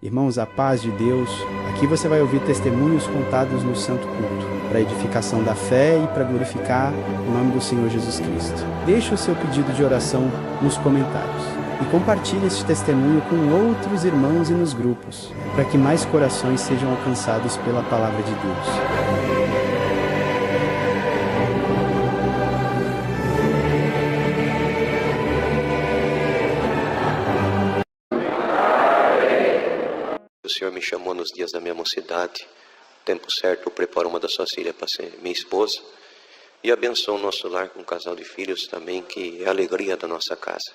Irmãos, a paz de Deus. Aqui você vai ouvir testemunhos contados no Santo Culto, para edificação da fé e para glorificar o nome do Senhor Jesus Cristo. Deixe o seu pedido de oração nos comentários e compartilhe esse testemunho com outros irmãos e nos grupos, para que mais corações sejam alcançados pela palavra de Deus. O Senhor me chamou nos dias da minha mocidade. Tempo certo eu preparo uma das suas filhas para ser minha esposa. E abençoo o nosso lar com um casal de filhos também, que é a alegria da nossa casa.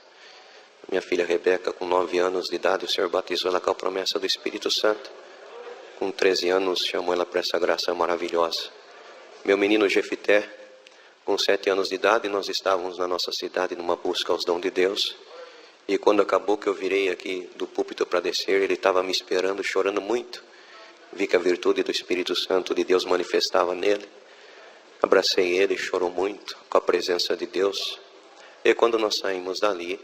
Minha filha Rebeca, com 9 anos de idade, o Senhor batizou ela com a promessa do Espírito Santo. Com 13 anos, chamou ela para essa graça maravilhosa. Meu menino Jefité, com 7 anos de idade, nós estávamos na nossa cidade numa busca aos dons de Deus. E quando acabou que eu virei aqui do púlpito para descer, ele estava me esperando, chorando muito. Vi que a virtude do Espírito Santo de Deus manifestava nele. Abracei ele, chorou muito com a presença de Deus. E quando nós saímos dali,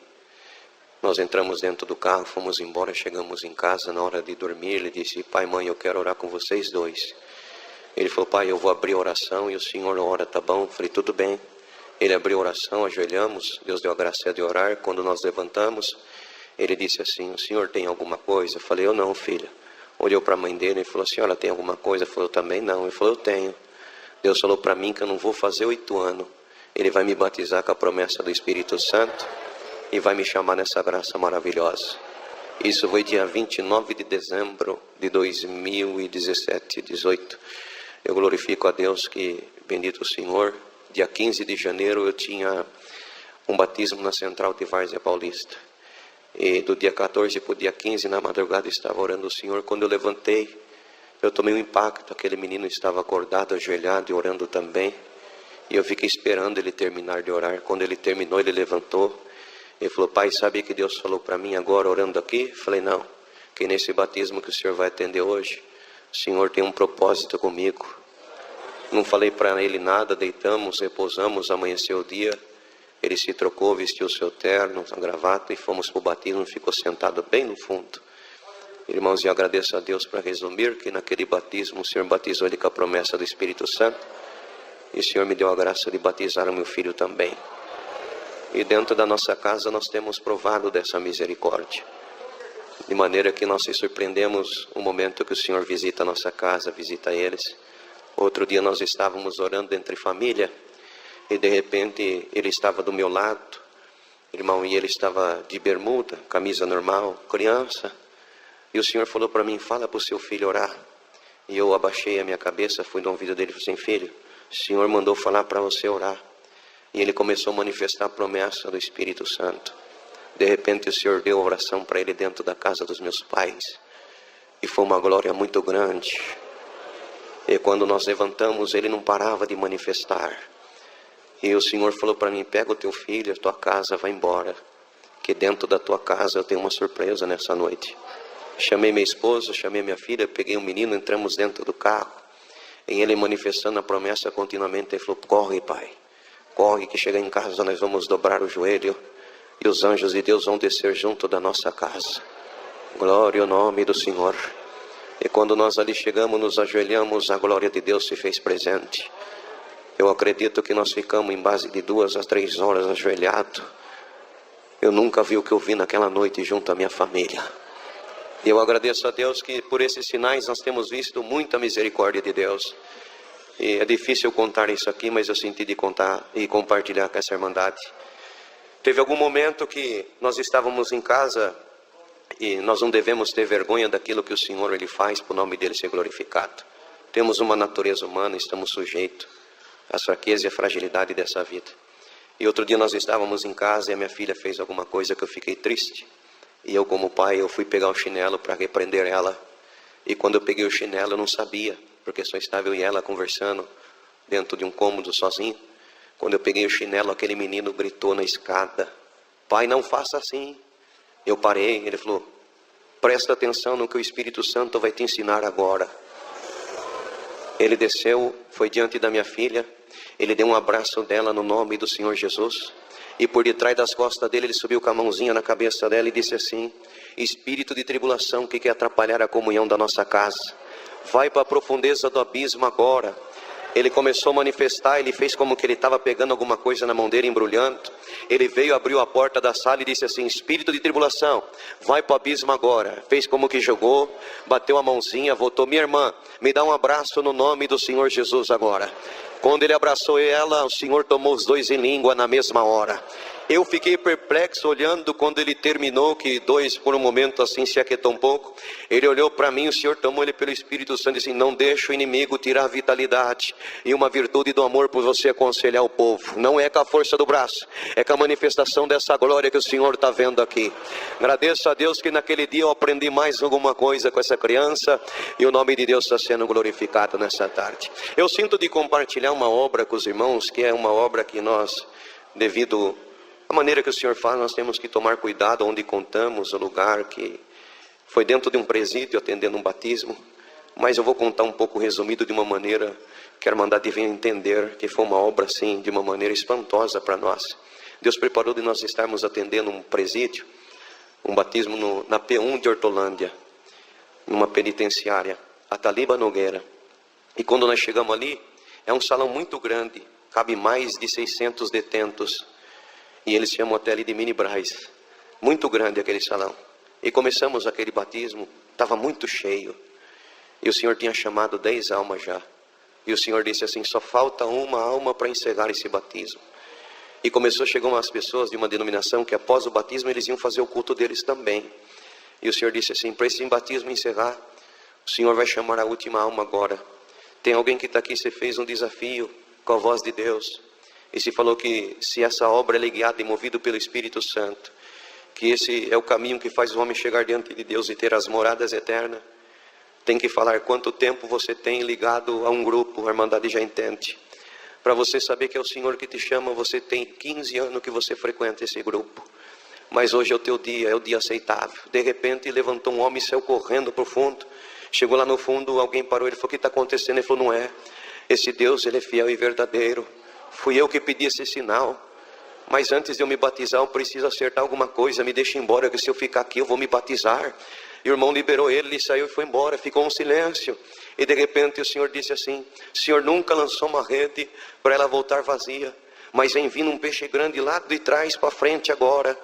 nós entramos dentro do carro, fomos embora, chegamos em casa. Na hora de dormir, ele disse: pai, mãe, eu quero orar com vocês dois. Ele falou: pai, eu vou abrir a oração e o senhor ora, tá bom? Eu falei: tudo bem. Ele abriu a oração, ajoelhamos, Deus deu a graça de orar. Quando nós levantamos, ele disse assim: o senhor tem alguma coisa? Eu falei: eu não, filha. Olhou para a mãe dele e falou: a senhora tem alguma coisa? Eu falei: eu também não. Ele falou: eu tenho. Deus falou para mim que eu não vou fazer 8 anos. Ele vai me batizar com a promessa do Espírito Santo e vai me chamar nessa graça maravilhosa. Isso foi dia 29 de dezembro de 2017, 18. Eu glorifico a Deus que, bendito o Senhor, dia 15 de janeiro eu tinha um batismo na Central de Várzea Paulista. E do dia 14 para o dia 15, na madrugada, estava orando ao Senhor. Quando eu levantei, eu tomei um impacto. Aquele menino estava acordado, ajoelhado e orando também. E eu fiquei esperando ele terminar de orar. Quando ele terminou, ele levantou. Ele falou: pai, sabe que Deus falou para mim agora orando aqui? Eu falei: não, que nesse batismo que o Senhor vai atender hoje, o Senhor tem um propósito comigo. Não falei para ele nada, deitamos, repousamos, amanheceu o dia. Ele se trocou, vestiu o seu terno, a gravata e fomos para o batismo. Ficou sentado bem no fundo. Irmãos, eu agradeço a Deus, para resumir, que naquele batismo o Senhor batizou ele com a promessa do Espírito Santo. E o Senhor me deu a graça de batizar o meu filho também. E dentro da nossa casa nós temos provado dessa misericórdia. De maneira que nós se surpreendemos o momento que o Senhor visita a nossa casa, visita eles. Outro dia nós estávamos orando entre família e de repente ele estava do meu lado, irmão, e ele estava de bermuda, camisa normal, criança. E o Senhor falou para mim: fala para o seu filho orar. E eu abaixei a minha cabeça, fui no ouvido dele e falei assim: filho, o Senhor mandou falar para você orar. E ele começou a manifestar a promessa do Espírito Santo. De repente o Senhor deu oração para ele dentro da casa dos meus pais. E foi uma glória muito grande. E quando nós levantamos, ele não parava de manifestar. E o Senhor falou para mim: pega o teu filho, a tua casa, vai embora. Que dentro da tua casa eu tenho uma surpresa nessa noite. Chamei minha esposa, chamei minha filha, peguei o menino, entramos dentro do carro. E ele manifestando a promessa continuamente, ele falou: corre, pai. Corre que chega em casa nós vamos dobrar o joelho. E os anjos de Deus vão descer junto da nossa casa. Glória ao nome do Senhor. E quando nós ali chegamos, nos ajoelhamos, a glória de Deus se fez presente. Eu acredito que nós ficamos em base de 2 a 3 horas ajoelhados. Eu nunca vi o que eu vi naquela noite junto à minha família. E eu agradeço a Deus que por esses sinais nós temos visto muita misericórdia de Deus. E é difícil contar isso aqui, mas eu senti de contar e compartilhar com essa irmandade. Teve algum momento que nós estávamos em casa e nós não devemos ter vergonha daquilo que o Senhor ele faz para o nome dele ser glorificado. Temos uma natureza humana, estamos sujeitos às fraquezas e à fragilidade dessa vida. E outro dia nós estávamos em casa e a minha filha fez alguma coisa que eu fiquei triste. E eu, como pai, eu fui pegar o chinelo para repreender ela. E quando eu peguei o chinelo eu não sabia, porque só estava eu e ela conversando dentro de um cômodo sozinho. Quando eu peguei o chinelo, aquele menino gritou na escada: pai, não faça assim. Eu parei, ele falou: presta atenção no que o Espírito Santo vai te ensinar agora. Ele desceu, foi diante da minha filha, ele deu um abraço dela no nome do Senhor Jesus. E por detrás das costas dele, ele subiu com a mãozinha na cabeça dela e disse assim: espírito de tribulação que quer atrapalhar a comunhão da nossa casa, vai para a profundeza do abismo agora. Ele começou a manifestar, ele fez como que ele estava pegando alguma coisa na mão dele, embrulhando. Ele veio, abriu a porta da sala e disse assim: espírito de tribulação, vai para o abismo agora. Fez como que jogou, bateu a mãozinha, voltou: minha irmã, me dá um abraço no nome do Senhor Jesus agora. Quando ele abraçou ela, o Senhor tomou os dois em língua na mesma hora. Eu fiquei perplexo olhando quando ele terminou, que dois por um momento assim se aquietou um pouco. Ele olhou para mim, o Senhor tomou ele pelo Espírito Santo e disse: não deixa o inimigo tirar a vitalidade e uma virtude do amor por você aconselhar o povo. Não é com a força do braço, é com a manifestação dessa glória que o Senhor está vendo aqui. Agradeço a Deus que naquele dia eu aprendi mais alguma coisa com essa criança e o nome de Deus está sendo glorificado nessa tarde. Eu sinto de compartilhar uma obra com os irmãos, que é uma obra que nós, devido a maneira que o Senhor faz, nós temos que tomar cuidado onde contamos, o lugar que foi dentro de um presídio atendendo um batismo. Mas eu vou contar um pouco resumido de uma maneira que a Irmandade devia entender que foi uma obra assim, de uma maneira espantosa para nós. Deus preparou de nós estarmos atendendo um presídio, um batismo na P1 de Hortolândia, numa penitenciária, a Taliba Nogueira. E quando nós chegamos ali, é um salão muito grande, cabe mais de 600 detentos. E eles chamam até ali de Mini Braz. Muito grande aquele salão. E começamos aquele batismo, estava muito cheio. E o Senhor tinha chamado 10 almas já. E o Senhor disse assim: só falta uma alma para encerrar esse batismo. E começou a chegar umas pessoas de uma denominação que após o batismo eles iam fazer o culto deles também. E o Senhor disse assim: para esse batismo encerrar, o Senhor vai chamar a última alma agora. Tem alguém que está aqui, você fez um desafio com a voz de Deus. E se falou que se essa obra é guiada e movida pelo Espírito Santo, que esse é o caminho que faz o homem chegar diante de Deus e ter as moradas eternas, tem que falar quanto tempo você tem ligado a um grupo. A Irmandade já entende. Para você saber que é o Senhor que te chama, você tem 15 anos que você frequenta esse grupo. Mas hoje é o teu dia, é o dia aceitável. De repente levantou um homem e saiu correndo para o fundo. Chegou lá no fundo, alguém parou, ele falou: o que está acontecendo? Ele falou: não é, esse Deus, ele é fiel e verdadeiro. Fui eu que pedi esse sinal, mas antes de eu me batizar eu preciso acertar alguma coisa, me deixa embora, que se eu ficar aqui eu vou me batizar. E o irmão liberou ele saiu e foi embora, ficou um silêncio. E de repente o Senhor disse assim: o Senhor nunca lançou uma rede para ela voltar vazia, mas vem vindo um peixe grande lá de trás para frente agora.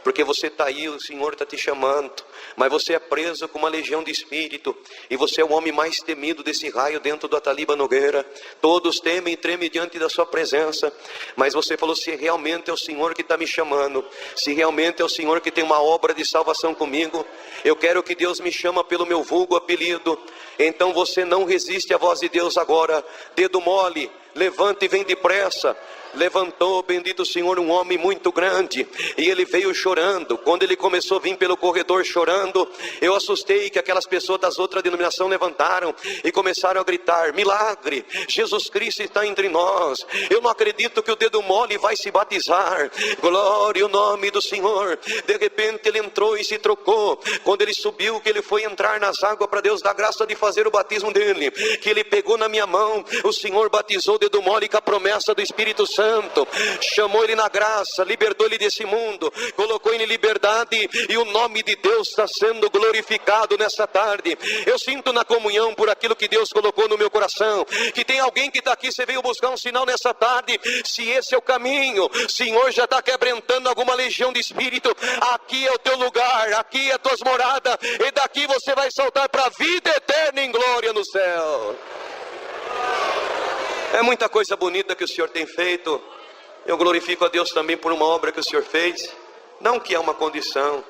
Porque você está aí, o Senhor está te chamando, mas você é preso com uma legião de espírito, e você é o homem mais temido desse raio dentro da Taliba Nogueira. Todos temem e tremem diante da sua presença, mas você falou: se realmente é o Senhor que está me chamando, se realmente é o Senhor que tem uma obra de salvação comigo, eu quero que Deus me chama pelo meu vulgo apelido. Então você não resiste à voz de Deus agora, dedo mole, levanta e vem depressa. Levantou, bendito o Senhor, um homem muito grande, e ele veio chorando. Quando ele começou a vir pelo corredor chorando, eu assustei que aquelas pessoas das outras denominações levantaram e começaram a gritar: milagre, Jesus Cristo está entre nós. Eu não acredito que o dedo mole vai se batizar. Glória ao nome do Senhor. De repente ele entrou e se trocou. Quando ele subiu, que ele foi entrar nas águas para Deus dar graça de fazer o batismo dele, que ele pegou na minha mão, o Senhor batizou o dedo mole com a promessa do Espírito Santo. Chamou ele na graça, libertou ele desse mundo, colocou ele em liberdade, e o nome de Deus está sendo glorificado nessa tarde. Eu sinto na comunhão por aquilo que Deus colocou no meu coração, que tem alguém que está aqui, você veio buscar um sinal nessa tarde. Se esse é o caminho, o Senhor já está quebrantando alguma legião de espírito. Aqui é o teu lugar, aqui é as tuas moradas, e daqui você vai saltar para a vida eterna em glória no céu. É muita coisa bonita que o Senhor tem feito. Eu glorifico a Deus também por uma obra que o Senhor fez. Não que é uma condição,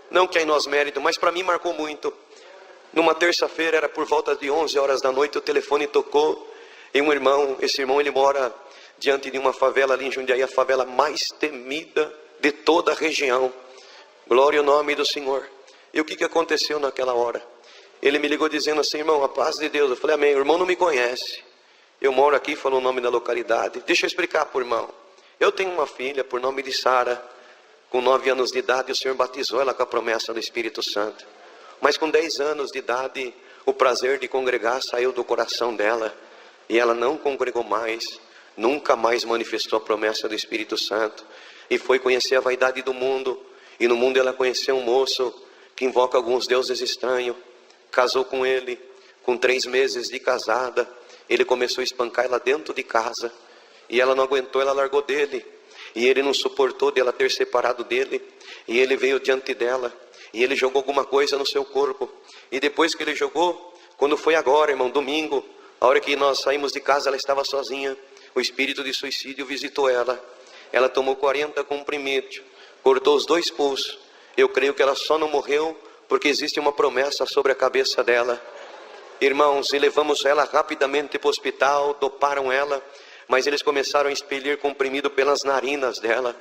não que é em nós mérito, mas para mim marcou muito. Numa terça-feira, era por volta de 11 horas da noite, o telefone tocou. E um irmão, esse irmão ele mora diante de uma favela ali em Jundiaí, a favela mais temida de toda a região. Glória ao nome do Senhor. E o que aconteceu naquela hora? Ele me ligou dizendo assim: irmão, a paz de Deus. Eu falei: amém. O irmão não me conhece. Eu moro aqui, falou o nome da localidade. Deixa eu explicar para o irmão. Eu tenho uma filha por nome de Sara, com 9 anos de idade, o Senhor batizou ela com a promessa do Espírito Santo. Mas com 10 anos de idade, o prazer de congregar saiu do coração dela, e ela não congregou mais, nunca mais manifestou a promessa do Espírito Santo, e foi conhecer a vaidade do mundo, e no mundo ela conheceu um moço, que invoca alguns deuses estranhos. Casou com ele, com 3 meses de casada, ele começou a espancar ela dentro de casa, e ela não aguentou, ela largou dele, e ele não suportou dela ter separado dele, e ele veio diante dela, e ele jogou alguma coisa no seu corpo, e depois que ele jogou, quando foi agora, irmão, domingo, a hora que nós saímos de casa, ela estava sozinha, o espírito de suicídio visitou ela, ela tomou 40 comprimidos, cortou os 2 pulsos, eu creio que ela só não morreu, porque existe uma promessa sobre a cabeça dela. Irmãos, e levamos ela rapidamente para o hospital, doparam ela, mas eles começaram a expelir comprimido pelas narinas dela.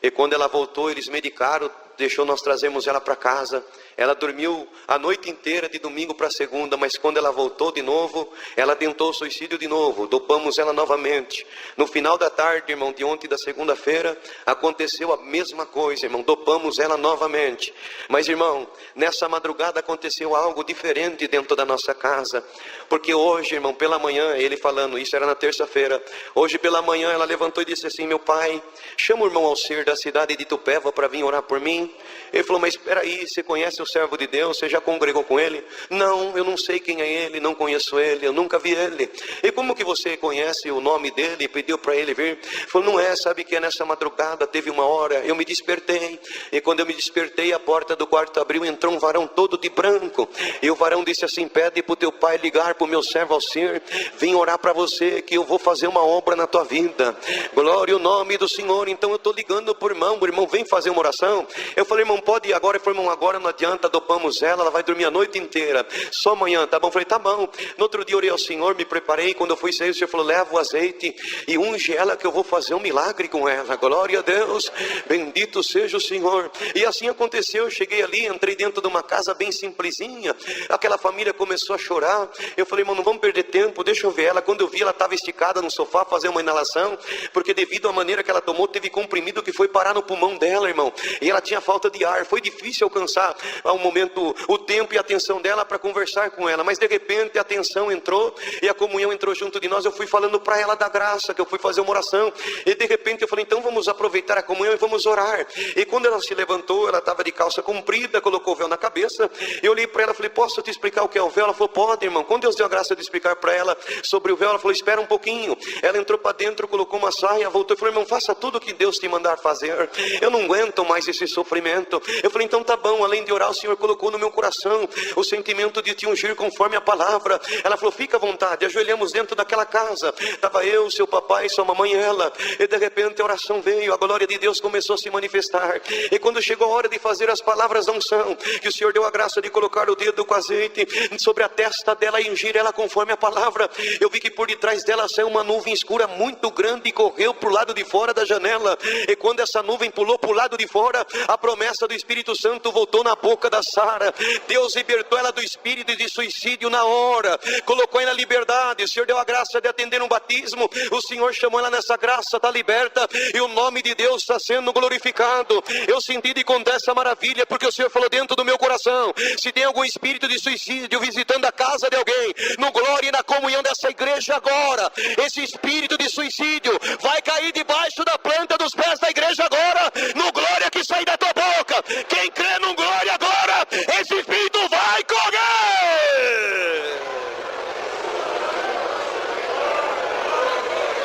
E quando ela voltou, eles medicaram, deixou nós trazermos ela para casa. Ela dormiu a noite inteira de domingo para segunda, mas quando ela voltou de novo, ela tentou o suicídio de novo, dopamos ela novamente. No final da tarde, irmão, de ontem da segunda-feira, aconteceu a mesma coisa, irmão, dopamos ela novamente. Mas, irmão, nessa madrugada aconteceu algo diferente dentro da nossa casa, porque hoje, irmão, pela manhã, ele falando, isso era na terça-feira, hoje pela manhã ela levantou e disse assim: meu pai, chama o irmão Alcir da cidade de Itupeva para vir orar por mim. Ele falou: mas espera aí, você conhece o servo de Deus? Você já congregou com ele? Não, eu não sei quem é ele, não conheço ele, eu nunca vi ele. E como que você conhece o nome dele e pediu para ele vir? Ele falou: não é, sabe que nessa madrugada teve uma hora, eu me despertei, e quando eu me despertei, a porta do quarto abriu, entrou um varão todo de branco, e o varão disse assim: pede para o teu pai ligar para o meu servo Alcir, vim orar para você, que eu vou fazer uma obra na tua vida. Glória ao nome do Senhor. Então eu estou ligando para o irmão vem fazer uma oração. Eu falei: irmão, pode ir agora? Ele falou: irmão, agora não adianta, dopamos ela vai dormir a noite inteira, só amanhã, tá bom? Eu falei: tá bom. No outro dia orei ao Senhor, me preparei, quando eu fui sair, o Senhor falou: leva o azeite e unge ela, que eu vou fazer um milagre com ela. Glória a Deus, bendito seja o Senhor. E assim aconteceu, eu cheguei ali, entrei dentro de uma casa bem simplesinha, aquela família começou a chorar. Eu falei: irmão, não vamos perder tempo, deixa eu ver ela. Quando eu vi, ela estava esticada no sofá, fazer uma inalação, porque devido à maneira que ela tomou, teve comprimido que foi parar no pulmão dela, irmão, e ela tinha falta de ar, foi difícil alcançar ao momento o tempo e a atenção dela para conversar com ela, mas de repente a atenção entrou e a comunhão entrou junto de nós. Eu fui falando para ela da graça, que eu fui fazer uma oração, e de repente eu falei: então vamos aproveitar a comunhão e vamos orar. E quando ela se levantou, ela estava de calça comprida, colocou o véu na cabeça, eu olhei para ela e falei: posso te explicar o que é o véu? Ela falou: pode, irmão. Quando Deus deu a graça de explicar para ela sobre o véu, ela falou: espera um pouquinho. Ela entrou para dentro, colocou uma saia, voltou e falou: irmão, faça tudo o que Deus te mandar fazer, eu não aguento mais esse sofrimento. Eu falei: então tá bom. Além de orar, o Senhor colocou no meu coração o sentimento de te ungir conforme a palavra. Ela falou: fica à vontade. Ajoelhamos dentro daquela casa, estava eu, seu papai, sua mamãe e ela, e de repente a oração veio, a glória de Deus começou a se manifestar. E quando chegou a hora de fazer as palavras da unção, que o Senhor deu a graça de colocar o dedo com azeite sobre a testa dela e ungir ela conforme a palavra, eu vi que por detrás dela saiu uma nuvem escura muito grande e correu para o lado de fora da janela. E quando essa nuvem pulou para o lado de fora, a promessa do Espírito Santo voltou na boca da Sara. Deus libertou ela do espírito de suicídio na hora, colocou ela na liberdade. O Senhor deu a graça de atender um batismo, o Senhor chamou ela nessa graça, está liberta, e o nome de Deus está sendo glorificado. Eu senti de contar essa maravilha, porque o Senhor falou dentro do meu coração: se tem algum espírito de suicídio visitando a casa de alguém, no glória e na comunhão dessa igreja agora, esse espírito de suicídio vai cair debaixo da planta dos pés da igreja agora, no glória que sai da tua boca. Quem crê no glória agora, esse espírito vai correr.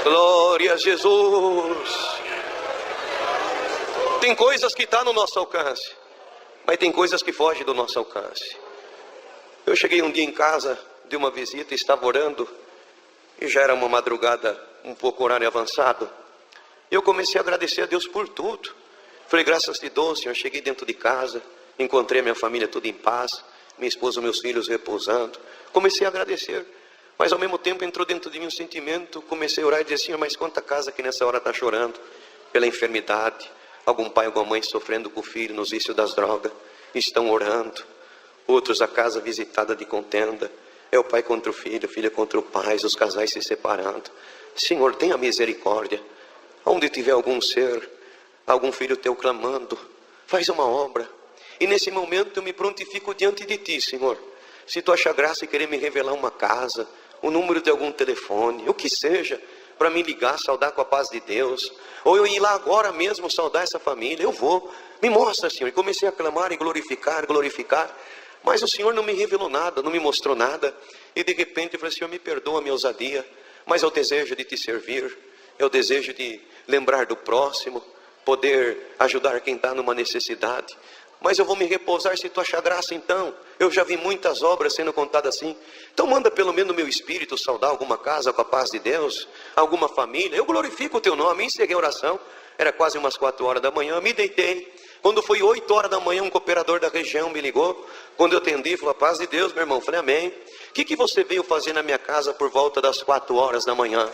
Glória a Jesus. Tem coisas que estão no nosso alcance, mas tem coisas que fogem do nosso alcance. Eu cheguei um dia em casa de uma visita, estava orando, e já era uma madrugada, um pouco horário avançado. Eu comecei a agradecer a Deus por tudo. Falei: graças te dou, Senhor. Cheguei dentro de casa, encontrei a minha família tudo em paz, minha esposa e meus filhos repousando. Comecei a agradecer, mas ao mesmo tempo entrou dentro de mim um sentimento. Comecei a orar e dizer: Senhor, mas quanta casa que nessa hora está chorando pela enfermidade, algum pai, alguma mãe sofrendo com o filho nos vícios das drogas, estão orando. Outros a casa visitada de contenda, é o pai contra o filho contra o pai, os casais se separando. Senhor, tenha misericórdia. Onde tiver algum ser, algum filho teu clamando, faz uma obra. E nesse momento eu me prontifico diante de ti, Senhor. Se tu achar graça e querer me revelar uma casa, o número de algum telefone, o que seja, para me ligar, saudar com a paz de Deus. Ou eu ir lá agora mesmo saudar essa família. Eu vou. Me mostra, Senhor. E comecei a clamar e glorificar. Mas o Senhor não me revelou nada, não me mostrou nada. E de repente eu falei, Senhor, me perdoa a minha ousadia, mas eu desejo de te servir. Eu desejo de lembrar do próximo, poder ajudar quem está numa necessidade. Mas eu vou me repousar se tu achar graça então. Eu já vi muitas obras sendo contadas assim. Então manda pelo menos no meu espírito saudar alguma casa com a paz de Deus, alguma família. Eu glorifico o teu nome. Encerrei a oração. Era quase umas 4 horas da manhã. Me deitei. Quando foi 8 horas da manhã, um cooperador da região me ligou. Quando eu atendi, falou, a paz de Deus, meu irmão. Falei, amém. O que você veio fazer na minha casa por volta das 4 horas da manhã?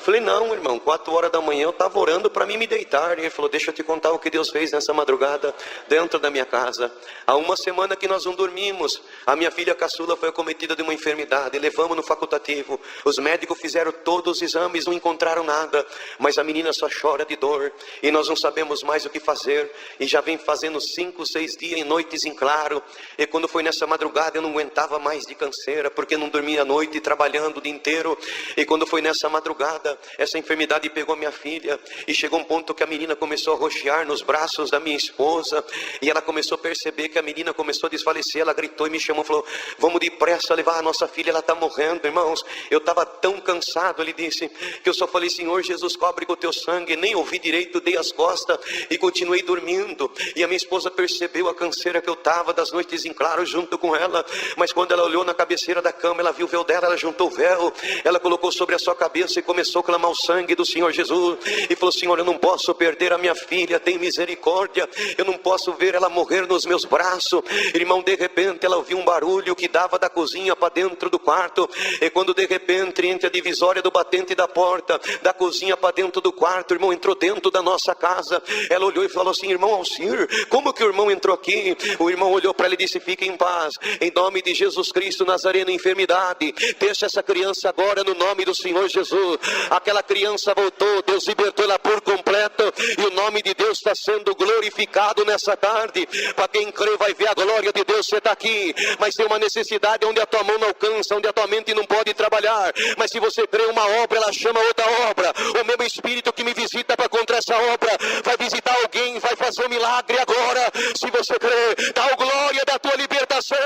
Falei, não, irmão, 4 horas da manhã eu estava orando para mim me deitar. E ele falou, deixa eu te contar o que Deus fez nessa madrugada dentro da minha casa. Há uma semana que nós não dormimos. A minha filha caçula foi acometida de uma enfermidade. Levamos no facultativo. Os médicos fizeram todos os exames, não encontraram nada. Mas a menina só chora de dor. E nós não sabemos mais o que fazer. E já vem fazendo 5, 6 dias em noites em claro. E quando foi nessa madrugada eu não aguentava mais de canseira, porque não dormia à noite trabalhando o dia inteiro. E quando foi nessa madrugada, essa enfermidade pegou minha filha e chegou um ponto que a menina começou a roxear nos braços da minha esposa, e ela começou a perceber que a menina começou a desfalecer. Ela gritou e me chamou, falou, vamos depressa levar a nossa filha, ela está morrendo. Irmãos, eu estava tão cansado, ele disse, que eu só falei, Senhor Jesus, cobre com o teu sangue. Nem ouvi direito, dei as costas e continuei dormindo. E a minha esposa percebeu a canseira que eu estava das noites em claro junto com ela. Mas quando ela olhou na cabeceira da cama, ela viu o véu dela, ela juntou o véu, ela colocou sobre a sua cabeça e começou a clamar o sangue do Senhor Jesus. E falou, Senhor, eu não posso perder a minha filha, tem misericórdia. Eu não posso ver ela morrer nos meus braços. Irmão, de repente ela ouviu um barulho que dava da cozinha para dentro do quarto. E quando de repente, entre a divisória do batente da porta, da cozinha para dentro do quarto, o irmão entrou dentro da nossa casa. Ela olhou e falou assim, irmão Alcir, como que o irmão entrou aqui? O irmão olhou para ela e disse, fique em paz, em nome de Jesus Cristo Nazareno, enfermidade, deixa essa criança agora no nome do Senhor Jesus. Aquela criança voltou, Deus libertou ela por completo, e o nome de Deus está sendo glorificado nessa tarde. Para quem crê vai ver a glória de Deus. Você está aqui, mas tem uma necessidade onde a tua mão não alcança, onde a tua mente não pode trabalhar, mas se você crê uma obra, ela chama outra obra. O mesmo Espírito que me visita para contra essa obra, vai visitar alguém, vai fazer um milagre agora. Se você crê, dá o glória da tua libertação.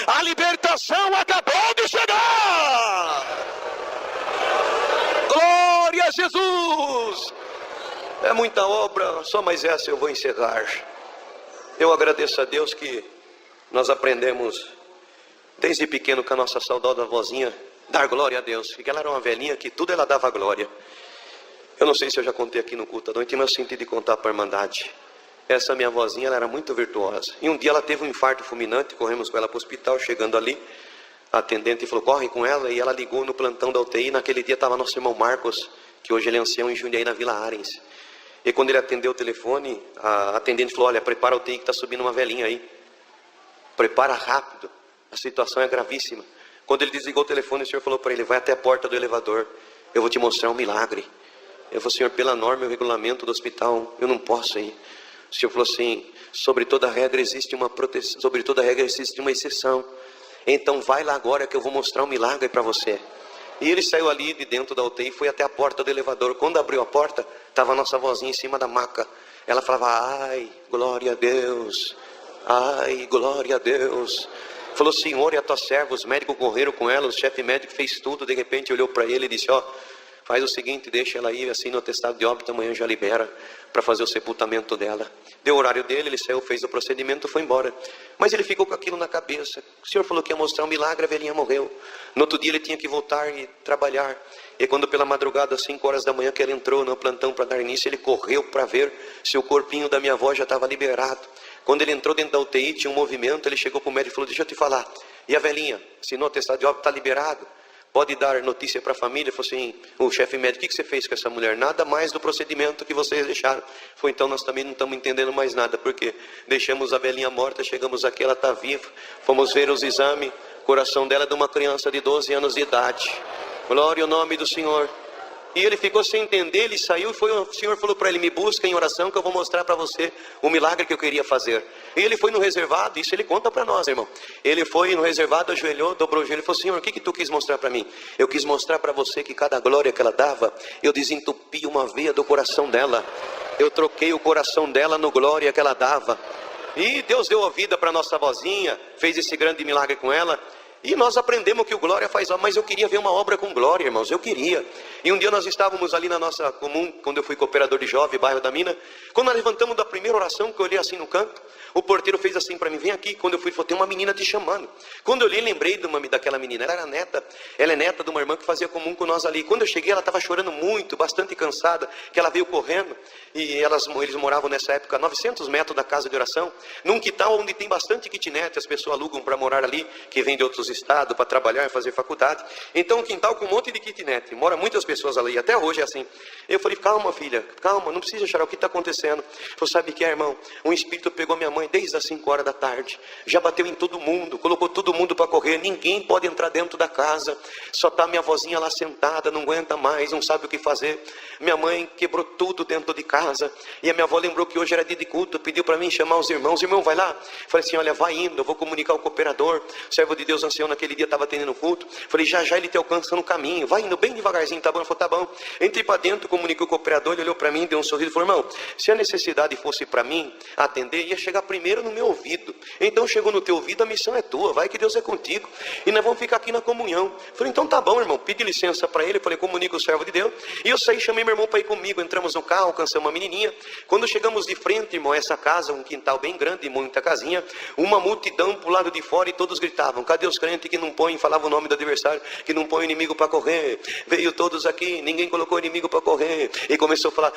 A libertação acabou de chegar. Glória a Jesus. É muita obra, só mais essa eu vou encerrar. Eu agradeço a Deus que nós aprendemos desde pequeno com a nossa saudosa vozinha dar glória a Deus, porque ela era uma velhinha que tudo ela dava glória. Eu não sei se eu já contei aqui no culto à noite, mas eu senti de contar para a Irmandade. Essa minha vozinha, ela era muito virtuosa, e um dia ela teve um infarto fulminante. Corremos com ela para o hospital. Chegando ali, a atendente falou, corre com ela, e ela ligou no plantão da UTI. Naquele dia estava nosso irmão Marcos, que hoje ele é ancião em Jundiaí, na Vila Arens. E quando ele atendeu o telefone, a atendente falou, olha, prepara a UTI que está subindo uma velhinha aí. Prepara rápido, a situação é gravíssima. Quando ele desligou o telefone, o senhor falou para ele, vai até a porta do elevador, eu vou te mostrar um milagre. Eu falei, senhor, pela norma e o regulamento do hospital, eu não posso ir. O senhor falou assim, sobre toda regra existe uma proteção, sobre toda regra existe uma exceção. Então vai lá agora que eu vou mostrar um milagre para você. E ele saiu ali de dentro da UTI e foi até a porta do elevador. Quando abriu a porta, estava a nossa vozinha em cima da maca. Ela falava, ai, glória a Deus, ai, glória a Deus. Falou, senhor, e a tua serva? Os médicos correram com ela, o chefe médico fez tudo. De repente olhou para ele e disse, ó, faz o seguinte, deixa ela ir, assim no atestado de óbito amanhã já libera para fazer o sepultamento dela. Deu o horário dele, ele saiu, fez o procedimento, foi embora. Mas ele ficou com aquilo na cabeça. O senhor falou que ia mostrar um milagre, a velhinha morreu. No outro dia ele tinha que voltar e trabalhar. E quando pela madrugada, às 5 horas da manhã, que ele entrou no plantão para dar início, ele correu para ver se o corpinho da minha avó já estava liberado. Quando ele entrou dentro da UTI, tinha um movimento, ele chegou para o médico e falou, deixa eu te falar. E a velhinha, se no atestado de óbito está liberado, pode dar notícia para a família? Ele falou assim, o chefe médico, o que você fez com essa mulher? Nada mais do procedimento que vocês deixaram. Foi, então nós também não estamos entendendo mais nada, porque deixamos a velhinha morta, chegamos aqui, ela está viva, fomos ver os exames, o coração dela é de uma criança de 12 anos de idade. Glória ao nome do Senhor. E ele ficou sem entender, ele saiu e o Senhor falou para ele: me busca em oração que eu vou mostrar para você o milagre que eu queria fazer. E ele foi no reservado, isso ele conta para nós, irmão. Ele foi no reservado, ajoelhou, dobrou o joelho e falou: Senhor, o que tu quis mostrar para mim? Eu quis mostrar para você que cada glória que ela dava, eu desentupi uma veia do coração dela. Eu troquei o coração dela no glória que ela dava. E Deus deu a vida para nossa vozinha, fez esse grande milagre com ela. E nós aprendemos que o glória faz, mas eu queria ver uma obra com glória, irmãos, eu queria. E um dia nós estávamos ali na nossa comum, quando eu fui cooperador de jovem, bairro da Mina. Quando nós levantamos da primeira oração, que eu olhei assim no canto, o porteiro fez assim para mim: vem aqui. Quando eu fui, falou: tem uma menina te chamando. Quando eu olhei, lembrei daquela menina. Ela era neta, ela é neta de uma irmã que fazia comum com nós ali. Quando eu cheguei, ela estava chorando muito, bastante cansada, que ela veio correndo. E eles moravam nessa época a 900 metros da casa de oração, num quintal onde tem bastante kitnet, as pessoas alugam para morar ali, que vêm de outros estados para trabalhar e fazer faculdade. Então um quintal com um monte de kitnet, mora muitas pessoas ali, até hoje é assim. Eu falei: calma filha, calma, não precisa chorar, o que está acontecendo? Falei: sabe o que é, irmão? Um espírito pegou minha mãe desde as 5 horas da tarde, já bateu em todo mundo, colocou todo mundo para correr, ninguém pode entrar dentro da casa, só está minha vozinha lá sentada, não aguenta mais, não sabe o que fazer. Minha mãe quebrou tudo dentro de casa, e a minha avó lembrou que hoje era dia de culto, pediu para mim chamar os irmãos. Irmão, vai lá. Falei assim: olha, vai indo, eu vou comunicar ao cooperador, o servo de Deus ancião naquele dia estava atendendo culto. Falei: já ele te alcança no caminho, vai indo bem devagarzinho, tá bom? Ele falou: tá bom. Entrei para dentro, comuniquei o cooperador, ele olhou para mim, deu um sorriso e falou: irmão, se a necessidade fosse para mim atender, ia chegar primeiro no meu ouvido. Então chegou no teu ouvido, a missão é tua, vai que Deus é contigo, e nós vamos ficar aqui na comunhão. Falei: então tá bom, irmão. Pedi licença para ele, falei: comunica o servo de Deus. E eu saí, chamei meu irmão para ir comigo, entramos no carro, alcançamos uma menininha. Quando chegamos de frente, irmão, essa casa, um quintal bem grande, muita casinha, uma multidão pro lado de fora, e todos gritavam: cadê os crentes que não põem, falava o nome do adversário, que não põe o inimigo para correr? Veio todos aqui, ninguém colocou o inimigo para correr. E começou a falar: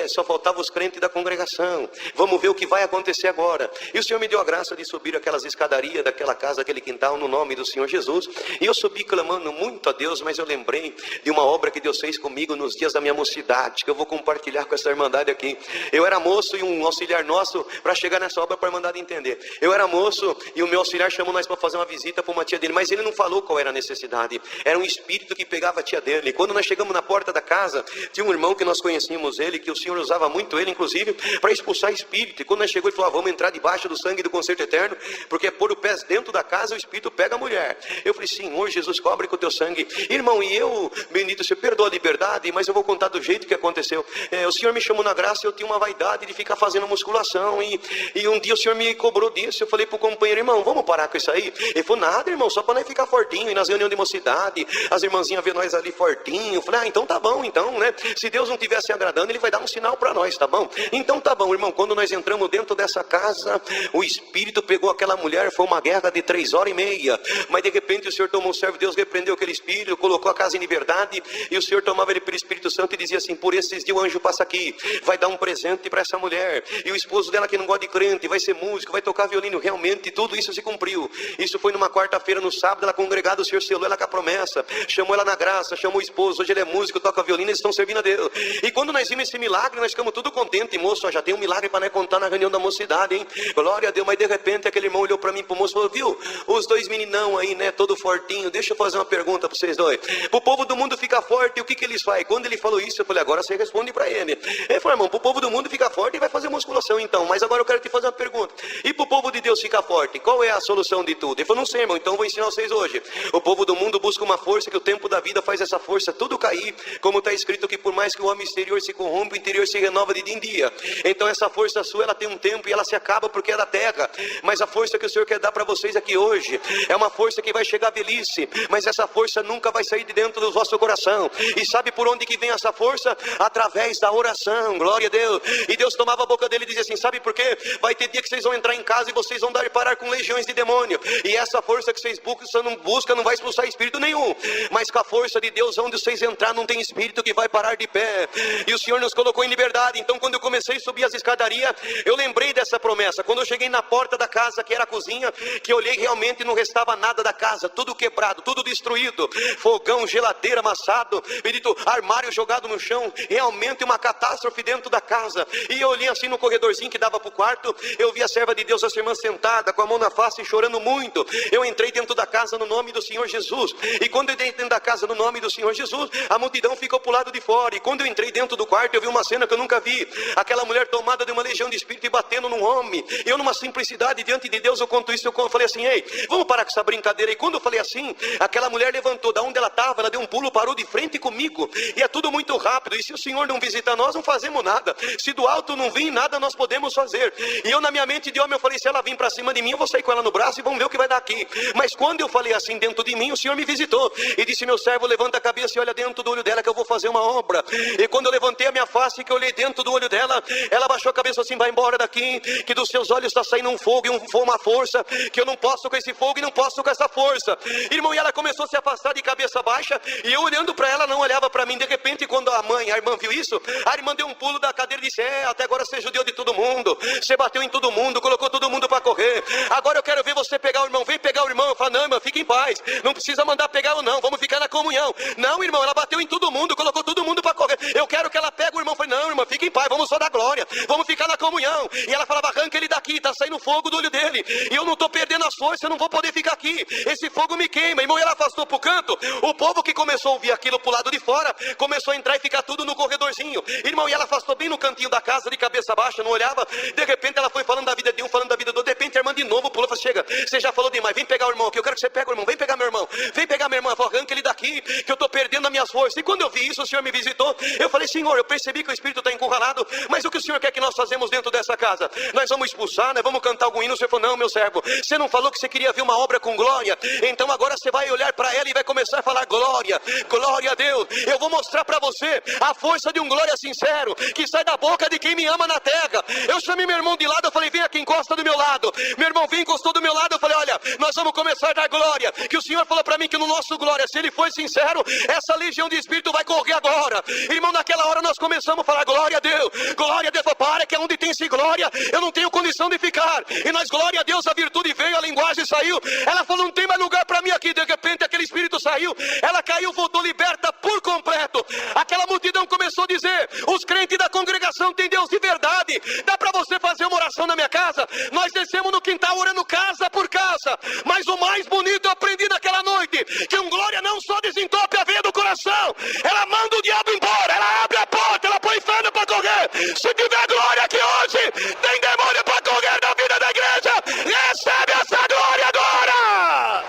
só faltava os crentes da congregação, vamos ver o que vai acontecer agora. E o Senhor me deu a graça de subir aquelas escadarias daquela casa, daquele quintal, no nome do Senhor Jesus. E eu subi clamando muito a Deus, mas eu lembrei de uma obra que Deus fez comigo nos dias da minha mocidade, que eu vou compartilhar com essa irmandade aqui. Eu era moço e um auxiliar nosso, para chegar nessa obra, para a irmandade entender. Eu era moço e o meu auxiliar chamou nós para fazer uma visita para uma tia dele, mas ele não falou qual era a necessidade. Era um espírito que pegava a tia dele. E quando nós chegamos na porta da casa, tinha um irmão que nós conhecíamos ele, que o Senhor usava muito ele, inclusive, para expulsar espírito. E quando nós chegou, ele falou: vamos entrar debaixo do sangue do concerto eterno, porque é pôr o pé dentro da casa, o espírito pega a mulher. Eu falei: Senhor Jesus, cobre com o teu sangue. Irmão, e eu, bendito, você perdoa a liberdade, mas eu vou contar do jeito que aconteceu. O Senhor me chamou na graça, eu tinha uma vaidade de ficar fazendo musculação, e um dia o Senhor me cobrou disso. Eu falei pro companheiro: irmão, vamos parar com isso aí? Ele falou: nada, irmão, só para nós ficar fortinho. E nas reuniões de mocidade, as irmãzinhas vê nós ali fortinho. Eu falei: então tá bom, então, né? Se Deus não estivesse agradando, ele vai dar um sinal para nós, tá bom? Então tá bom, irmão. Quando nós entramos dentro dessa casa, o espírito pegou aquela mulher, foi uma guerra de 3 horas e meia, mas de repente o Senhor tomou um servo de Deus, repreendeu aquele espírito, colocou a casa em liberdade, e o Senhor tomava ele pelo Espírito Santo e dizia assim: por esses dias o anjo passa aqui, vai dar um presente para essa mulher, e o esposo dela que não gosta de crente, vai ser músico, vai tocar violino. Realmente tudo isso se cumpriu. Isso foi numa quarta-feira, no sábado, ela congregada, o Senhor selou ela com a promessa, chamou ela na graça, chamou o esposo, hoje ele é músico, toca violino, eles estão servindo a Deus. E quando nós vimos esse milagre, nós ficamos tudo contentes. Moço, já tem um milagre para nós contar na reunião da mocidade, hein? Glória a Deus. Mas de repente aquele irmão olhou para mim, pro moço, e falou: viu, os dois meninão aí, né, todo fortinho, deixa eu fazer uma pergunta para vocês dois. Pro povo do mundo ficar forte, o que eles fazem? Quando ele falou isso, eu falei: agora você responde para ele. Ele falou: irmão, pro povo do mundo ficar forte, vai fazer musculação então, mas agora eu quero te fazer uma pergunta: e pro povo de Deus ficar forte, qual é a solução de tudo? Ele falou: não sei, irmão, então eu vou ensinar vocês hoje. O povo do mundo busca uma força, que o tempo da vida faz essa força tudo cair, como está escrito que por mais que o homem exterior se corrompa, o interior se renova de dia em dia. Então essa força sua, ela tem um tempo e ela se acaba porque é da terra, mas a força que o Senhor quer dar para vocês aqui hoje é uma força que vai chegar à velhice, mas essa força nunca vai sair de dentro do vosso coração. E sabe por onde que vem essa força? Através da oração. Glória a Deus. E Deus tomava a boca dele e dizia assim: sabe por quê? Vai ter dia que vocês vão entrar em casa e vocês vão dar parar com legiões de demônio, e essa força que vocês buscam não vai expulsar espírito nenhum, mas com a força de Deus, onde vocês entrar não tem espírito que vai parar de pé. E o Senhor nos colocou em liberdade. Então quando eu comecei a subir as escadarias, eu lembrei dessa promessa. Quando eu cheguei na porta da casa, que era a cozinha, que eu olhei, realmente não restava nada da casa, tudo quebrado, tudo destruído, fogão, geladeira amassado, bendito, armário jogado no chão, realmente uma catástrofe dentro da casa. E eu olhei assim no corredorzinho que dava para o quarto, eu vi a serva de Deus, a irmã sentada com a mão na face, chorando muito. Eu entrei dentro dentro da casa no nome do Senhor Jesus. E quando eu entrei dentro da casa no nome do Senhor Jesus, a multidão ficou para o lado de fora. E quando eu entrei dentro do quarto, eu vi uma cena que eu nunca vi. Aquela mulher tomada de uma legião de espírito e batendo num homem. Eu, numa simplicidade diante de Deus, eu conto isso, eu falei assim: ei, vamos parar com essa brincadeira. E quando eu falei assim, aquela mulher levantou da onde ela estava, ela deu um pulo, parou de frente comigo. E é tudo muito rápido. E se o Senhor não visitar nós, não fazemos nada. Se do alto não vir nada, nós podemos fazer. E eu, na minha mente de homem, eu falei: se ela vir para cima de mim, eu vou sair com ela no braço e vamos ver o que vai dar aqui. Mas quando eu falei assim dentro de mim, o Senhor me visitou e disse: meu servo, levanta a cabeça e olha dentro do olho dela, que eu vou fazer uma obra. E quando eu levantei a minha face, que eu olhei dentro do olho dela, ela baixou a cabeça assim: vai embora daqui, que dos seus olhos está saindo um fogo e uma força, que eu não posso com esse fogo e não posso com essa força. Irmão, e ela começou a se afastar de cabeça baixa, e eu olhando para ela, não olhava para mim. De repente, quando a irmã viu isso, a irmã deu um pulo da cadeira e disse: até agora você judiou de todo mundo, você bateu em todo mundo, colocou todo mundo para correr. Agora eu quero ver você pegar o irmão. Vem pegar o irmão. Eu falo: não, irmã, fica em paz, não precisa mandar pegar ou não, vamos ficar na comunhão. Não, irmão, ela bateu em todo mundo, colocou todo mundo para correr. Eu quero que ela pegue o irmão. Eu falei: não, irmã, fica em paz, vamos só dar glória, vamos ficar na comunhão. E ela falava: arranca ele daqui, tá saindo fogo do olho dele, e eu não tô perdendo as forças, eu não vou poder ficar aqui, esse fogo me queima. Irmão, e ela afastou pro canto. O povo que começou a ouvir aquilo pro lado de fora, começou a entrar e ficar tudo no corredorzinho. Irmão, e ela afastou bem no cantinho da casa, de cabeça baixa, não olhava. De repente ela foi falando da vida de um, falando da vida do outro. De repente a irmã de novo pulou e falou: chega, você já falou demais, vem pegar o irmão aqui, eu quero que você pegue o irmão, vem pegar meu irmão, vem pegar minha irmã. Eu falei: arranca ele daqui, que eu tô perdendo as minhas forças. E quando eu vi isso, o Senhor me visitou. Eu falei: Senhor, eu percebi que o Espírito está encurralado, mas o que o Senhor quer que nós fazemos dentro dessa casa? Nós vamos expulsar, nós vamos cantar algum hino? O Senhor falou: não, meu servo, você não falou que você queria ver uma obra com glória? Então agora você vai olhar para ela e vai começar a falar: glória, glória a Deus. Eu vou mostrar para você a força de um glória sincero, que sai da boca de quem me ama na terra. Eu chamei meu irmão de lado, eu falei: vem aqui, encosta do meu lado. Meu irmão vem, encostou do meu lado. Eu falei: olha, nós vamos começar a dar glória, que o Senhor falou para mim que no nosso glória, se ele for sincero, essa legião de espírito vai correr agora. Irmão, naquela hora nós começamos a falar: glória a Deus, glória a Deus. Para, que é onde tem-se glória, eu não tenho condição de ficar. E nós, glória a Deus, a virtude veio, a linguagem saiu. Ela falou: não tem mais lugar para mim aqui. De repente aquele espírito saiu, ela caiu, voltou liberta por completo. Aquela multidão começou a dizer: os crentes da congregação têm Deus de verdade. Dá para você fazer uma oração na minha casa? Nós descemos no quintal orando casa por casa. Mas o mais bonito eu aprendi naquela noite, que um glória não só desentope a veia do coração, ela manda o diabo embora, ela abre a porta, ela põe inferno para correr. Se tiver glória aqui hoje, tem demônio para correr da vida da igreja. Recebe essa glória agora.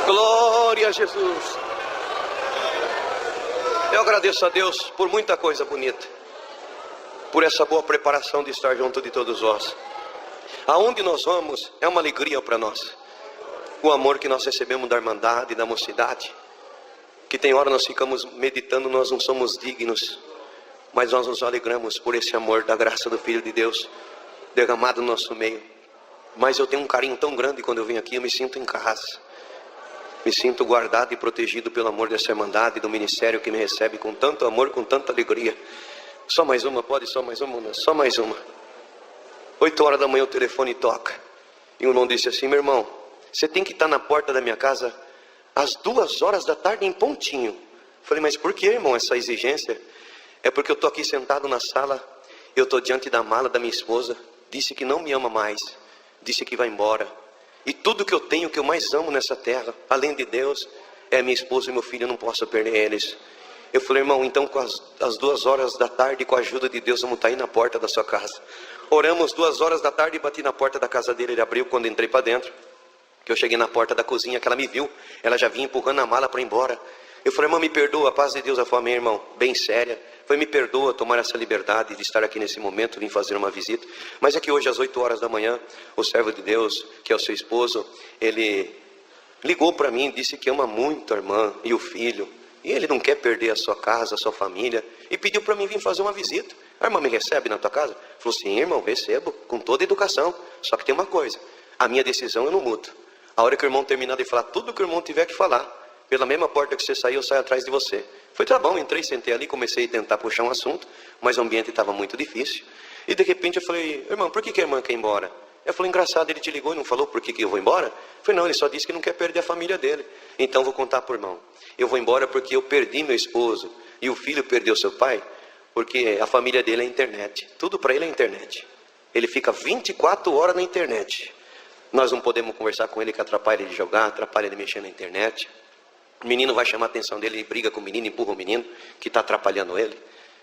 Glória a Jesus. Eu agradeço a Deus por muita coisa bonita, por essa boa preparação de estar junto de todos nós. Aonde nós vamos é uma alegria para nós. O amor que nós recebemos da irmandade, da mocidade, que tem hora nós ficamos meditando, nós não somos dignos, mas nós nos alegramos por esse amor da graça do Filho de Deus derramado no nosso meio. Mas eu tenho um carinho tão grande quando eu venho aqui, eu me sinto em casa. Me sinto guardado e protegido pelo amor dessa irmandade, do ministério que me recebe com tanto amor, com tanta alegria. Só mais uma, pode? Só mais uma? Só mais uma. 8 horas da manhã o telefone toca. E um irmão disse assim: meu irmão, você tem que estar na porta da minha casa às 2 horas da tarde em pontinho. Falei: mas por que, irmão, essa exigência? É porque eu estou aqui sentado na sala, eu estou diante da mala da minha esposa. Disse que não me ama mais, disse que vai embora. E tudo que eu tenho, que eu mais amo nessa terra, além de Deus, é minha esposa e meu filho, eu não posso perder eles. Eu falei: irmão, então às 2 horas da tarde, com a ajuda de Deus, vamos estar aí na porta da sua casa. Oramos 2 horas da tarde e bati na porta da casa dele. Ele abriu quando entrei para dentro. Que eu cheguei na porta da cozinha, que ela me viu, ela já vinha empurrando a mala para ir embora. Eu falei: irmão, me perdoa, a paz de Deus. Ela falou: amém, irmão, bem séria. Foi: me perdoa tomar essa liberdade de estar aqui nesse momento, vim fazer uma visita. Mas é que hoje às 8 horas da manhã, o servo de Deus, que é o seu esposo, ele ligou para mim, disse que ama muito a irmã e o filho. E ele não quer perder a sua casa, a sua família. E pediu para mim vir fazer uma visita. A irmã me recebe na tua casa? Falou: sim, irmão, recebo, com toda educação. Só que tem uma coisa, a minha decisão eu não mudo. A hora que o irmão terminar de falar tudo que o irmão tiver que falar, pela mesma porta que você saiu, eu saio atrás de você. Foi: tá bom, entrei, sentei ali, comecei a tentar puxar um assunto, mas o ambiente estava muito difícil. E de repente eu falei: irmão, por que a irmã quer ir embora? Eu falei: engraçado, ele te ligou e não falou por que eu vou embora? Eu falei: não, ele só disse que não quer perder a família dele. Então vou contar pro irmão. Eu vou embora porque eu perdi meu esposo e o filho perdeu seu pai, porque a família dele é a internet. Tudo para ele é a internet. Ele fica 24 horas na internet. Nós não podemos conversar com ele, que atrapalha ele de jogar, atrapalha ele mexer na internet. O menino vai chamar a atenção dele, ele briga com o menino, empurra o menino, que está atrapalhando ele.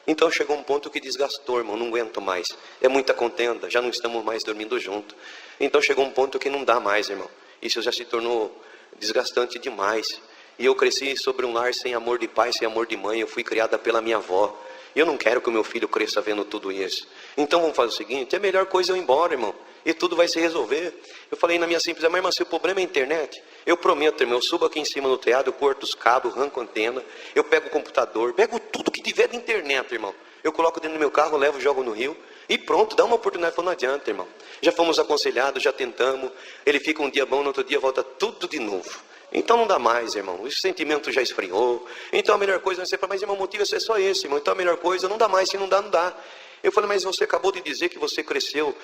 Então chegou um ponto que desgastou, irmão, não aguento mais. É muita contenda, já não estamos mais dormindo junto. Então chegou um ponto que não dá mais, irmão. Isso já se tornou desgastante demais. E eu cresci sobre um lar sem amor de pai, sem amor de mãe. Eu fui criada pela minha avó. E eu não quero que o meu filho cresça vendo tudo isso. Então vamos fazer o seguinte, é a melhor coisa eu ir embora, irmão. E tudo vai se resolver. Eu falei na minha simples, mas irmã, se o problema é a internet, eu prometo, irmão, eu subo aqui em cima no telhado, eu corto os cabos, arranco a antena, eu pego o computador, pego tudo que tiver de internet, irmão. Eu coloco dentro do meu carro, levo, jogo no rio e pronto, dá uma oportunidade. Falei, não adianta, irmão. Já fomos aconselhados, já tentamos. Ele fica um dia bom, no outro dia volta tudo de novo. Então não dá mais, irmão. O sentimento já esfriou. Então a melhor coisa é você falar, mas irmão, o motivo é só esse, irmão. Então a melhor coisa não dá mais, se não dá, não dá. Eu falei, mas você acabou de dizer que você cresceu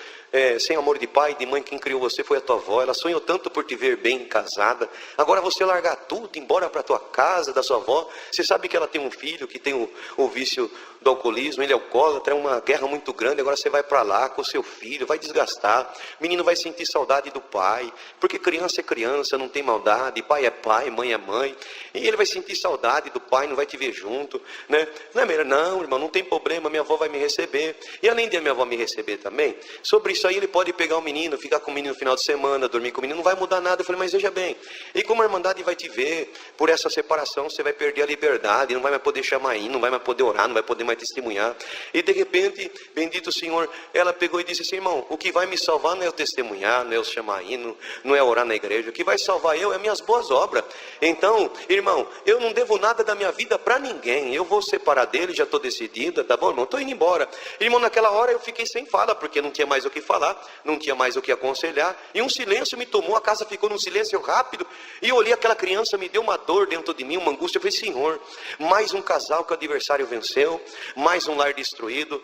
sem amor de pai, de mãe. Quem criou você foi a tua avó. Ela sonhou tanto por te ver bem casada. Agora você largar tudo, ir embora para a tua casa, da sua avó. Você sabe que ela tem um filho que tem o vício do alcoolismo. Ele é alcoólatra, é uma guerra muito grande. Agora você vai para lá com o seu filho, vai desgastar. O menino vai sentir saudade do pai. Porque criança é criança, não tem maldade. Pai é pai, mãe é mãe. E ele vai sentir saudade do pai, não vai te ver junto, né? Não é melhor? Não, irmão, não tem problema. Minha avó vai me receber. E além de a minha avó me receber também, sobre isso aí ele pode pegar o menino, ficar com o menino no final de semana, dormir com o menino, não vai mudar nada. Eu falei, mas veja bem, e como a Irmandade vai te ver, por essa separação você vai perder a liberdade, não vai mais poder chamar aí, não vai mais poder orar, não vai poder mais testemunhar. E de repente, bendito Senhor, ela pegou e disse assim, irmão, o que vai me salvar não é eu testemunhar, não é eu chamar aí, não é orar na igreja, o que vai salvar eu é minhas boas obras. Então, irmão, eu não devo nada da minha vida para ninguém, eu vou separar dele, já estou decidida, tá bom, irmão, estou indo embora. Irmão, naquela hora eu fiquei sem fala, porque não tinha mais o que falar, não tinha mais o que aconselhar, e um silêncio me tomou, a casa ficou num silêncio rápido, e eu olhei aquela criança, me deu uma dor dentro de mim, uma angústia. Eu falei, Senhor, mais um casal que o adversário venceu, mais um lar destruído,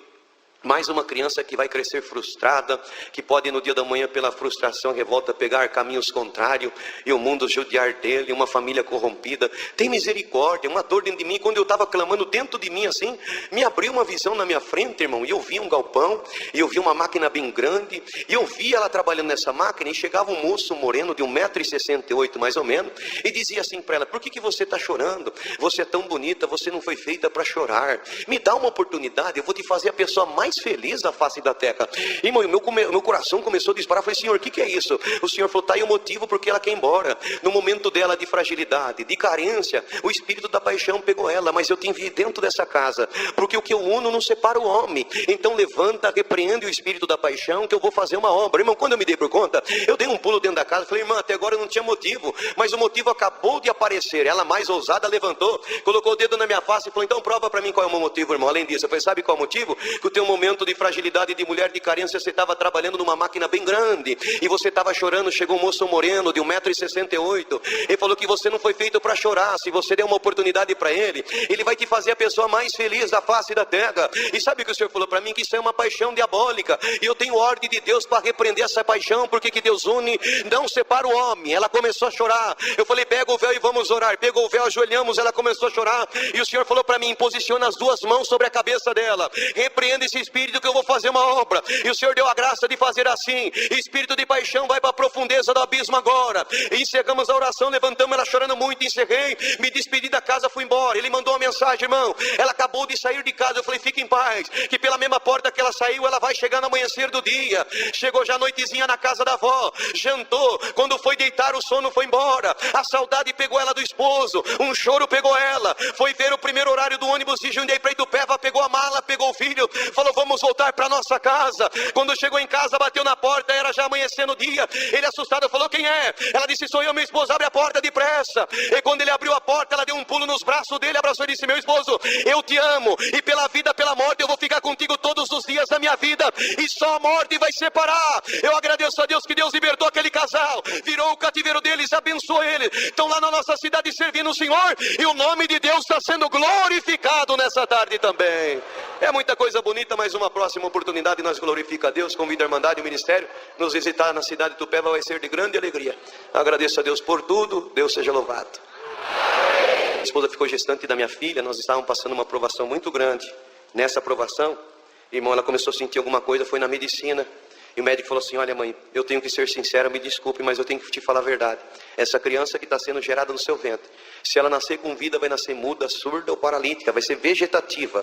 mais uma criança que vai crescer frustrada, que pode no dia da manhã pela frustração, revolta, pegar caminhos contrários, e o mundo judiar dele, uma família corrompida. Tem misericórdia, uma dor dentro de mim. Quando eu estava clamando dentro de mim assim, me abriu uma visão na minha frente, irmão, e eu vi um galpão, e eu vi uma máquina bem grande, e eu vi ela trabalhando nessa máquina, e chegava um moço moreno de 1,68 m mais ou menos, e dizia assim para ela, por que você está chorando? Você é tão bonita, você não foi feita para chorar. Me dá uma oportunidade, eu vou te fazer a pessoa mais feliz da face da terra. Irmão, meu coração começou a disparar. Eu falei, Senhor, o que é isso? O Senhor falou, está aí o motivo porque ela quer ir embora. No momento dela de fragilidade, de carência, o espírito da paixão pegou ela, mas eu te enviei dentro dessa casa, porque o que eu uno não separa o homem. Então levanta, repreende o espírito da paixão, que eu vou fazer uma obra. Irmão, quando eu me dei por conta, eu dei um pulo dentro da casa. Falei, irmã, até agora eu não tinha motivo, mas o motivo acabou de aparecer. Ela mais ousada levantou, colocou o dedo na minha face e falou, então prova para mim qual é o meu motivo, irmão. Além disso, eu falei, sabe qual é o motivo? Que o teu momento de fragilidade, de mulher de carência, você estava trabalhando numa máquina bem grande, e você estava chorando. Chegou um moço moreno de 1,68 m, ele falou que você não foi feito para chorar. Se você der uma oportunidade para ele, ele vai te fazer a pessoa mais feliz da face da terra. E sabe o que o Senhor falou para mim? Que isso é uma paixão diabólica, e eu tenho ordem de Deus para repreender essa paixão, porque que Deus une, não separa o homem. Ela começou a chorar, eu falei, pega o véu e vamos orar. Pegou o véu, ajoelhamos, ela começou a chorar, e o Senhor falou para mim, posiciona as duas mãos sobre a cabeça dela, repreende esse espírito que eu vou fazer uma obra. E o Senhor deu a graça de fazer assim. Espírito de paixão, vai para a profundeza do abismo agora. E encerramos a oração, levantamos ela chorando muito, encerrei, me despedi da casa, fui embora. Ele mandou uma mensagem, irmão, ela acabou de sair de casa. Eu falei, fique em paz, que pela mesma porta que ela saiu, ela vai chegar no amanhecer do dia. Chegou já noitezinha na casa da avó, jantou, quando foi deitar o sono foi embora. A saudade pegou ela do esposo, um choro pegou ela, foi ver o primeiro horário do ônibus de Jundiaí para Itupeva, pegou a mala, pegou o filho, falou, vamos voltar para nossa casa. Quando chegou em casa, bateu na porta, era já amanhecendo o dia. Ele assustado falou, quem é? Ela disse, sou eu, meu esposo, abre a porta depressa. E quando ele abriu a porta, ela deu um pulo nos braços dele, abraçou e disse, meu esposo, eu te amo, e pela vida, pela morte, eu vou ficar contigo todos os dias da minha vida, e só a morte vai separar. Eu agradeço a Deus que Deus libertou aquele casal, virou o cativeiro deles, abençoou eles, estão lá na nossa cidade servindo o Senhor, e o nome de Deus está sendo glorificado nessa tarde também. É muita coisa bonita, mas uma próxima oportunidade nós glorifica a Deus, convida a Irmandade e o Ministério nos visitar na cidade de Itupeva, vai ser de grande alegria. Agradeço a Deus por tudo, Deus seja louvado. A esposa ficou gestante da minha filha, nós estávamos passando uma provação muito grande, Nessa aprovação, irmão, ela começou a sentir alguma coisa, foi na medicina. E o médico falou assim: olha mãe, eu tenho que ser sincero, me desculpe, mas eu tenho que te falar a verdade. Essa criança que está sendo gerada no seu ventre, se ela nascer com vida, vai nascer muda, surda ou paralítica, vai ser vegetativa.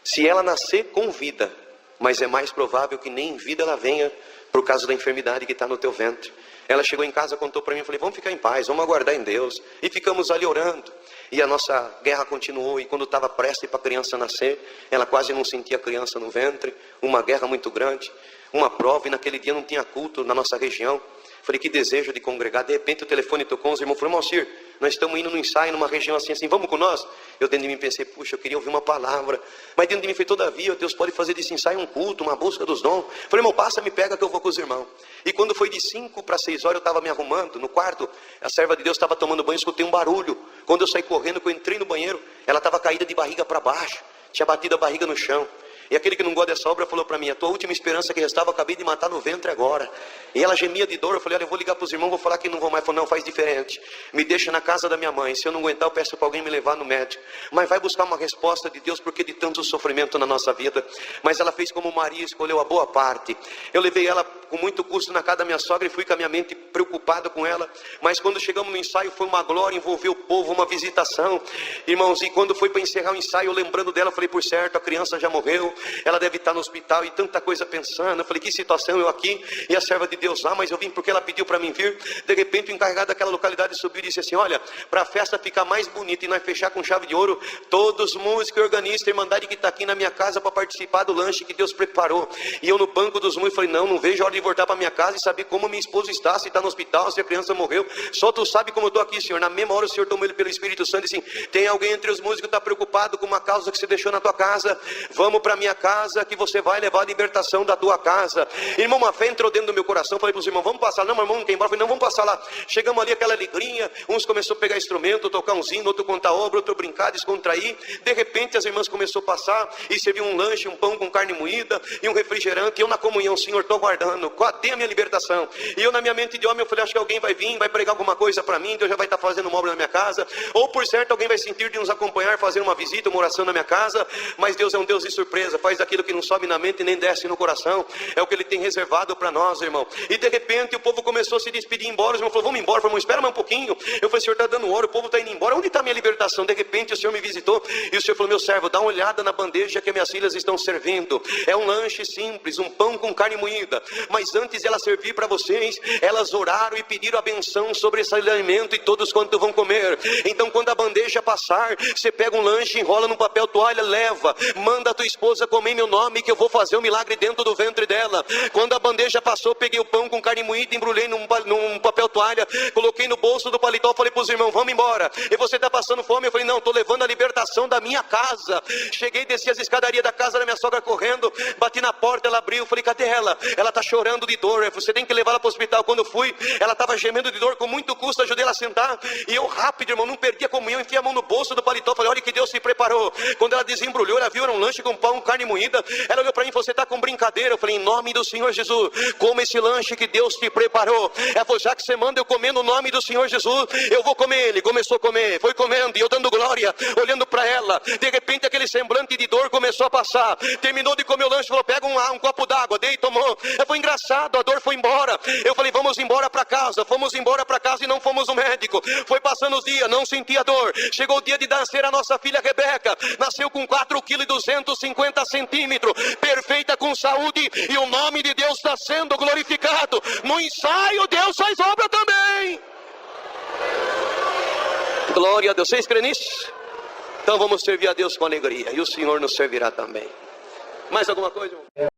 Se ela nascer com vida, mas é mais provável que nem em vida ela venha, por causa da enfermidade que está no teu ventre. Ela chegou em casa, contou para mim, eu falei: vamos ficar em paz, vamos aguardar em Deus. E ficamos ali orando. E a nossa guerra continuou, e quando estava prestes para a criança nascer, ela quase não sentia a criança no ventre. Uma guerra muito grande, uma prova, e naquele dia não tinha culto na nossa região. Falei: que desejo de congregar. De repente o telefone tocou, os irmãos falaram: Moacir, nós estamos indo no ensaio, numa região assim, vamos com nós? Eu dentro de mim pensei: puxa, eu queria ouvir uma palavra. Mas dentro de mim foi: todavia, Deus pode fazer desse ensaio um culto, uma busca dos dons. Falei: irmão, passa, me pega que eu vou com os irmãos. E quando foi de 5 para 6 horas, eu estava me arrumando no quarto, a serva de Deus estava tomando banho, escutei um barulho. Quando eu saí correndo, que eu entrei no banheiro, ela estava caída de barriga para baixo, tinha batido a barriga no chão. E aquele que não gosta dessa obra falou para mim: a tua última esperança que restava, eu acabei de matar no ventre agora. E ela gemia de dor. Eu falei: olha, eu vou ligar para os irmãos, vou falar que não vou mais. Falou: não, faz diferente, me deixa na casa da minha mãe. Se eu não aguentar, eu peço para alguém me levar no médico. Mas vai buscar uma resposta de Deus, porque de tanto sofrimento na nossa vida. Mas ela fez como Maria, escolheu a boa parte. Eu levei ela com muito custo na casa da minha sogra e fui com a minha mente preocupada com ela. Mas quando chegamos no ensaio, foi uma glória, envolveu o povo, uma visitação, irmãos. E quando foi para encerrar o ensaio, eu lembrando dela, eu falei: por certo, a criança já morreu, ela deve estar no hospital, e tanta coisa pensando. Eu falei: que situação, eu aqui e a serva de Deus lá, mas eu vim porque ela pediu para mim vir. De repente o encarregado daquela localidade subiu e disse assim: olha, para a festa ficar mais bonita e nós fechar com chave de ouro, todos os músicos e organistas, irmandade que está aqui na minha casa para participar do lanche que Deus preparou. E eu no banco dos músicos falei: não vejo a hora de voltar para minha casa e saber como minha esposa está, se está no hospital, se a criança morreu. Só tu sabe como eu estou aqui, Senhor. Na mesma hora o Senhor tomou ele pelo Espírito Santo e disse assim: tem alguém entre os músicos que está preocupado com uma causa que você deixou na tua casa? Vamos para minha casa que você vai levar a libertação da tua casa. Irmão, uma fé entrou dentro do meu coração. Falei para os irmãos: vamos passar. Não, meu irmão não quer ir embora. Falei: não, vamos passar lá. Chegamos ali, aquela alegria. Uns começou a pegar instrumento, tocar um hino, outro contar obra, outro brincar, descontrair. De repente as irmãs começaram a passar e serviu um lanche, um pão com carne moída e um refrigerante. E eu na comunhão: Senhor, estou aguardando, cadê a minha libertação? E eu na minha mente de homem, eu falei: acho que alguém vai vir, vai pregar alguma coisa para mim, Deus já vai estar fazendo uma obra na minha casa, ou por certo alguém vai sentir de nos acompanhar, fazer uma visita, uma oração na minha casa. Mas Deus é um Deus de surpresa, faz aquilo que não sobe na mente nem desce no coração. É o que Ele tem reservado para nós, irmão. E de repente o povo começou a se despedir, embora. Os irmãos falaram: vamos embora. Eu falei: espera mais um pouquinho. Eu falei: Senhor, está dando hora, o povo está indo embora, onde está a minha libertação? De repente o Senhor me visitou e o Senhor falou: meu servo, dá uma olhada na bandeja que minhas filhas estão servindo. É um lanche simples, um pão com carne moída, mas antes de ela servir para vocês, elas oraram e pediram a benção sobre esse alimento e todos quanto vão comer. Então quando a bandeja passar, você pega um lanche, enrola num papel toalha, leva, manda a tua esposa comer em meu nome, que eu vou fazer um milagre dentro do ventre dela. Quando a bandeja passou, peguei o pão com carne moída, embrulhei num papel toalha, coloquei no bolso do paletó, falei para os irmãos: vamos embora. E você está passando fome? Eu falei: não, estou levando a libertação da minha casa. Cheguei, desci as escadarias da casa da minha sogra correndo, bati na porta, ela abriu, falei: cadê ela? Ela está chorando de dor, você tem que levar ela para o hospital. Quando eu fui, ela estava gemendo de dor, com muito custo ajudei ela a sentar, e eu rápido, irmão, não perdi a comunhão, enfiei a mão no bolso do paletó, falei: olha que Deus se preparou. Quando ela desembrulhou, ela viu, era um lanche com pão, carne moída. Ela olhou para mim e falou: você está com brincadeira? Eu falei: em nome do Senhor Jesus, como esse lanche que Deus te preparou. Ela falou: já que você manda eu comer no nome do Senhor Jesus, eu vou comer. Ele começou a comer, foi comendo, e eu dando glória, olhando para ela. De repente aquele semblante de dor começou a passar. Terminou de comer o lanche, falou: pega um copo d'água, dei e tomou. Foi engraçado, a dor foi embora. Eu falei: vamos embora para casa. Fomos embora para casa e não fomos no médico. Foi passando os dias, não sentia dor. Chegou o dia de nascer a nossa filha Rebeca. Nasceu com 4,250 kg, perfeita, com saúde, e o nome de Deus está sendo glorificado. No ensaio Deus faz obra também. Glória a Deus. Vocês creem nisso? Então vamos servir a Deus com alegria, e o Senhor nos servirá também. Mais alguma coisa, irmão?